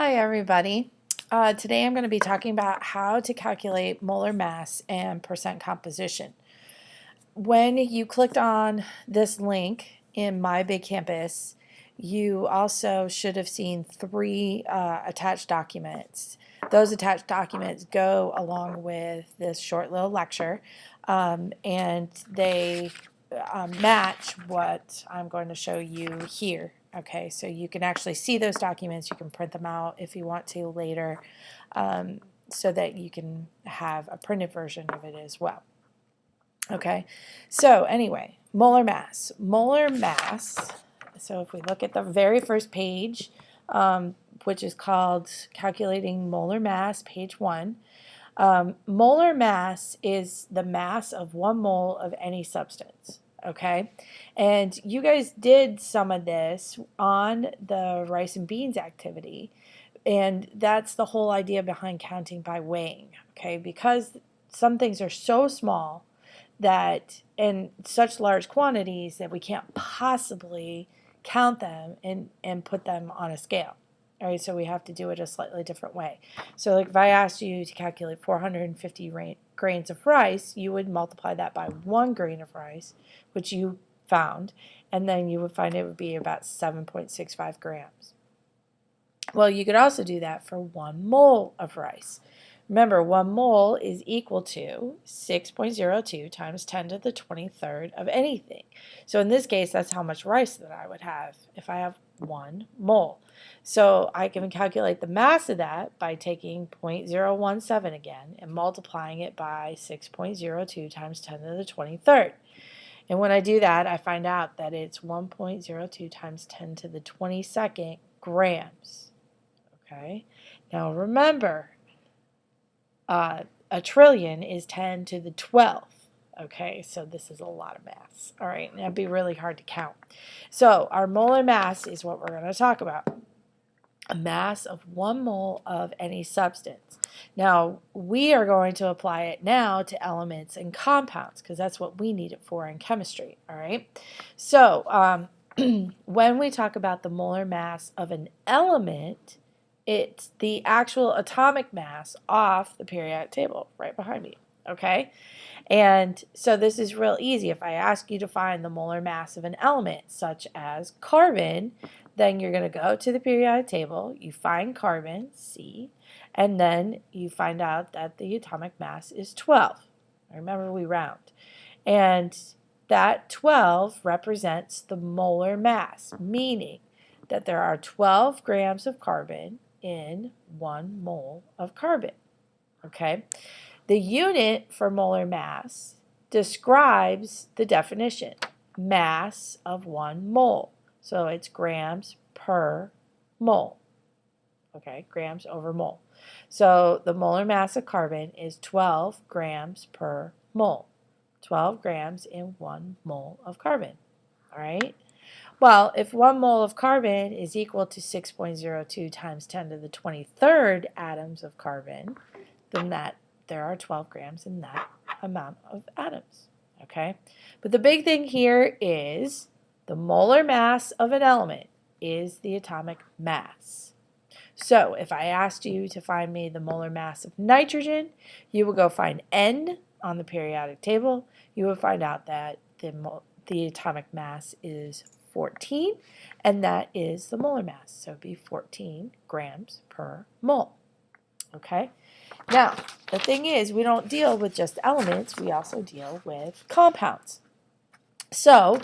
Hi everybody. Today I'm going to be talking about how to calculate molar mass and percent composition. When you clicked on this link in My Big Campus, you also should have seen three attached documents. Those attached documents go along with this short little lecture, and they match what I'm going to show you here. Okay, so you can actually see those documents. You can print them out if you want to later, so that you can have a printed version of it as well. Okay, so anyway, molar mass. Molar mass, so if we look at the very first page, which is called Calculating Molar Mass, page 1, molar mass is the mass of 1 mole of any substance. Okay, and you guys did some of this on the rice and beans activity, and that's the whole idea behind counting by weighing. Okay, because some things are so small that in such large quantities that we can't possibly count them and put them on a scale. All right, so we have to do it a slightly different way. So like if I asked you to calculate 450 grains of rice, you would multiply that by 1 grain of rice, which you found, and then you would find it would be about 7.65 grams. Well, you could also do that for 1 mole of rice. Remember, 1 mole is equal to 6.02 times 10 to the 23rd of anything. So in this case, that's how much rice that I would have if I have 1 mole. So I can calculate the mass of that by taking 0.017 again and multiplying it by 6.02 times 10 to the 23rd. And when I do that, I find out that it's 1.02 times 10 to the 22nd grams. Okay, now remember, a trillion is 10 to the 12th. Okay, so this is a lot of mass. All right, and that'd be really hard to count. So our molar mass is what we're going to talk about. A mass of 1 mole of any substance. Now, we are going to apply it now to elements and compounds because that's what we need it for in chemistry. All right, so when we talk about the molar mass of an element, it's the actual atomic mass off the periodic table right behind me, okay? And so this is real easy. If I ask you to find the molar mass of an element, such as carbon, then you're going to go to the periodic table, you find carbon, C, and then you find out that the atomic mass is 12. Remember, we round. And that 12 represents the molar mass, meaning that there are 12 grams of carbon in 1 mole of carbon. Okay, the unit for molar mass describes the definition, mass of 1 mole. So it's grams per mole. Okay, grams over mole. So the molar mass of carbon is 12 grams per mole. 12 grams in 1 mole of carbon. All right. Well, if 1 mole of carbon is equal to 6.02 times 10 to the 23rd atoms of carbon, then there are 12 grams in that amount of atoms. Okay? But the big thing here is the molar mass of an element is the atomic mass. So if I asked you to find me the molar mass of nitrogen, you would go find N on the periodic table. You would find out that the atomic mass is 14, and that is the molar mass. So it'd be 14 grams per mole. Okay? Now, the thing is, we don't deal with just elements, we also deal with compounds. So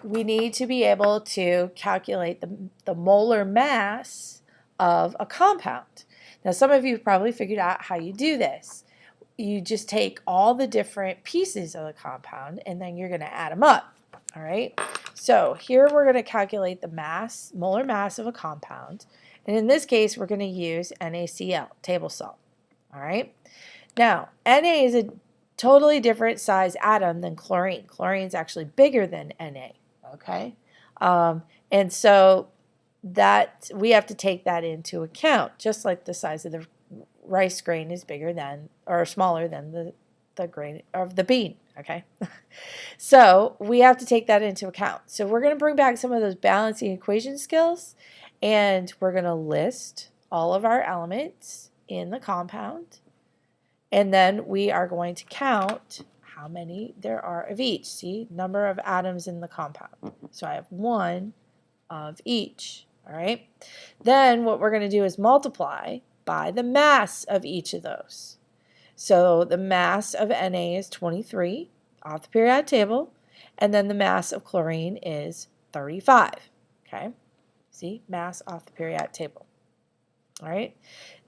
we need to be able to calculate the molar mass of a compound. Now, some of you have probably figured out how you do this. You just take all the different pieces of the compound, and then you're going to add them up. All right, so here we're going to calculate the mass, molar mass of a compound, and in this case we're going to use NaCl, table salt. All right, now Na is a totally different size atom than chlorine. Chlorine is actually bigger than Na. Okay, and so that we have to take that into account, just like the size of the rice grain is bigger than or smaller than the grain of the bean. Okay, so we have to take that into account. So we're going to bring back some of those balancing equation skills, and we're going to list all of our elements in the compound, and then we are going to count how many there are of each. See, number of atoms in the compound. So I have 1 of each, all right? Then what we're going to do is multiply by the mass of each of those. So the mass of Na is 23 off the periodic table, and then the mass of chlorine is 35, okay? See, mass off the periodic table, all right?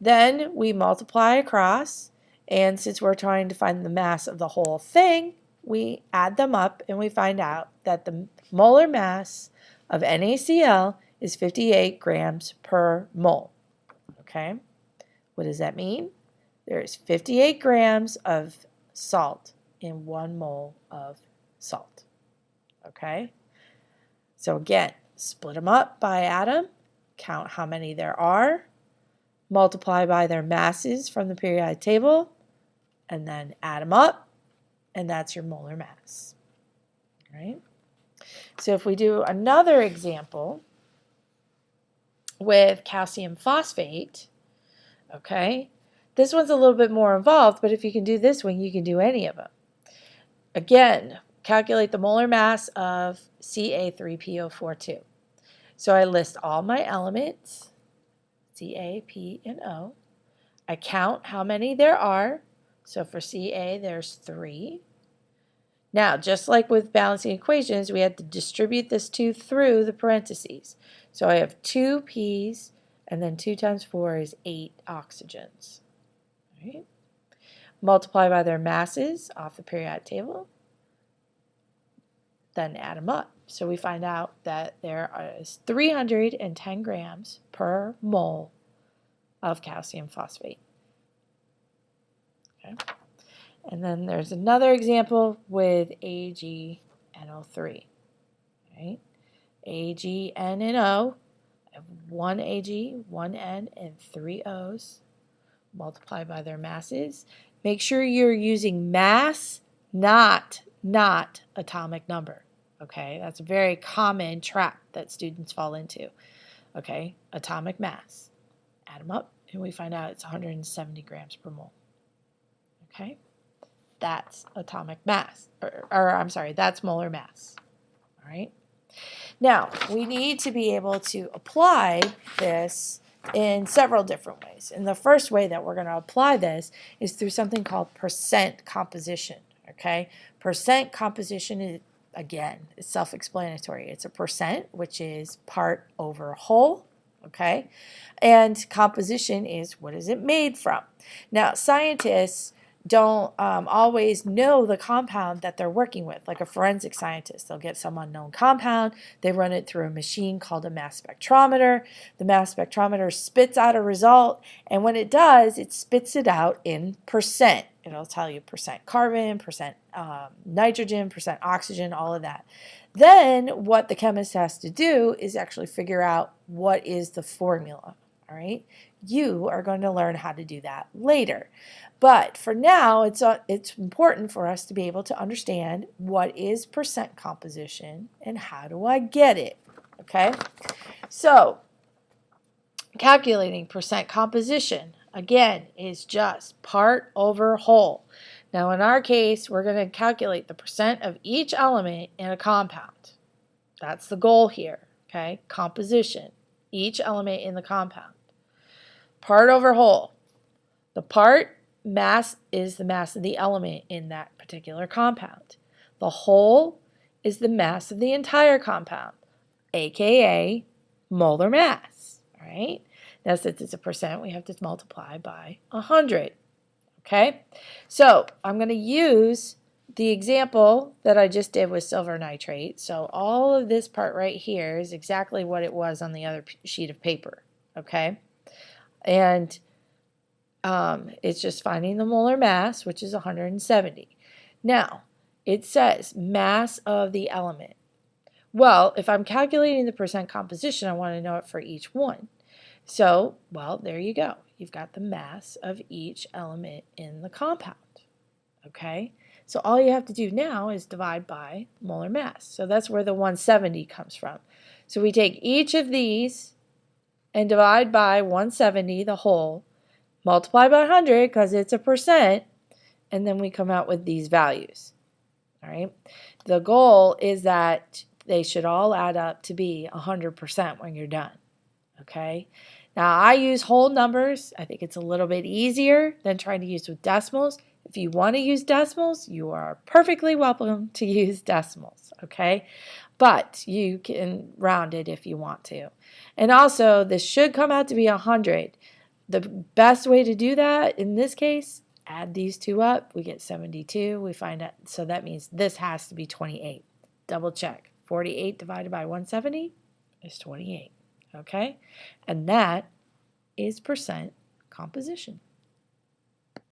Then we multiply across, and since we're trying to find the mass of the whole thing, we add them up and we find out that the molar mass of NaCl is 58 grams per mole. Okay? What does that mean? There's 58 grams of salt in 1 mole of salt. Okay? So again, split them up by atom, count how many there are, multiply by their masses from the periodic table, and then add them up, and that's your molar mass. All right? So if we do another example with calcium phosphate, okay, this one's a little bit more involved, but if you can do this one, you can do any of them. Again, calculate the molar mass of Ca3PO42. So I list all my elements, Ca, P, and O. I count how many there are. So for Ca, there's 3. Now, just like with balancing equations, we had to distribute this 2 through the parentheses. So I have 2 P's, and then 2 times 4 is 8 oxygens. Right? Multiply by their masses off the periodic table, then add them up. So we find out that there is 310 grams per mole of calcium phosphate. Okay. And then there's another example with AgNO3. Right? Ag, N, and O. I have 1 Ag, 1 N, and 3 O's. Multiply by their masses. Make sure you're using mass, not atomic number. Okay, that's a very common trap that students fall into. Okay, atomic mass. Add them up, and we find out it's 170 grams per mole. Okay, that's atomic mass, or I'm sorry, that's molar mass. All right. Now, we need to be able to apply this in several different ways. And the first way that we're going to apply this is through something called percent composition. Okay, percent composition is, again, it's self-explanatory. It's a percent, which is part over whole. Okay, and composition is what is it made from. Now, scientists don't always know the compound that they're working with. Like a forensic scientist, they'll get some unknown compound, they run it through a machine called a mass spectrometer. The mass spectrometer spits out a result, and when it does, it spits it out in percent. It'll tell you percent carbon, percent nitrogen, percent oxygen, all of that. Then what the chemist has to do is actually figure out what is the formula. All right, you are going to learn how to do that later. But for now, it's important for us to be able to understand what is percent composition and how do I get it. Okay, so calculating percent composition, again, is just part over whole. Now, in our case, we're going to calculate the percent of each element in a compound. That's the goal here, okay? Composition, each element in the compound. Part over whole. The part mass is the mass of the element in that particular compound. The whole is the mass of the entire compound, aka molar mass, all right? Now, since it's a percent, we have to multiply by 100, okay? So I'm going to use the example that I just did with silver nitrate. So all of this part right here is exactly what it was on the other sheet of paper, okay? And it's just finding the molar mass, which is 170. Now, it says mass of the element. Well, if I'm calculating the percent composition, I want to know it for each one. So, well, there you go. You've got the mass of each element in the compound. Okay? So all you have to do now is divide by molar mass. So that's where the 170 comes from. So we take each of these and divide by 170, the whole, multiply by 100 because it's a percent, and then we come out with these values. All right. The goal is that they should all add up to be 100% when you're done. Okay. Now I use whole numbers. I think it's a little bit easier than trying to use with decimals. If you want to use decimals, you are perfectly welcome to use decimals. Okay. But you can round it if you want to. And also, this should come out to be 100. The best way to do that in this case, add these two up. We get 72. We find out. So that means this has to be 28. Double check. 48 divided by 170 is 28. Okay? And that is percent composition.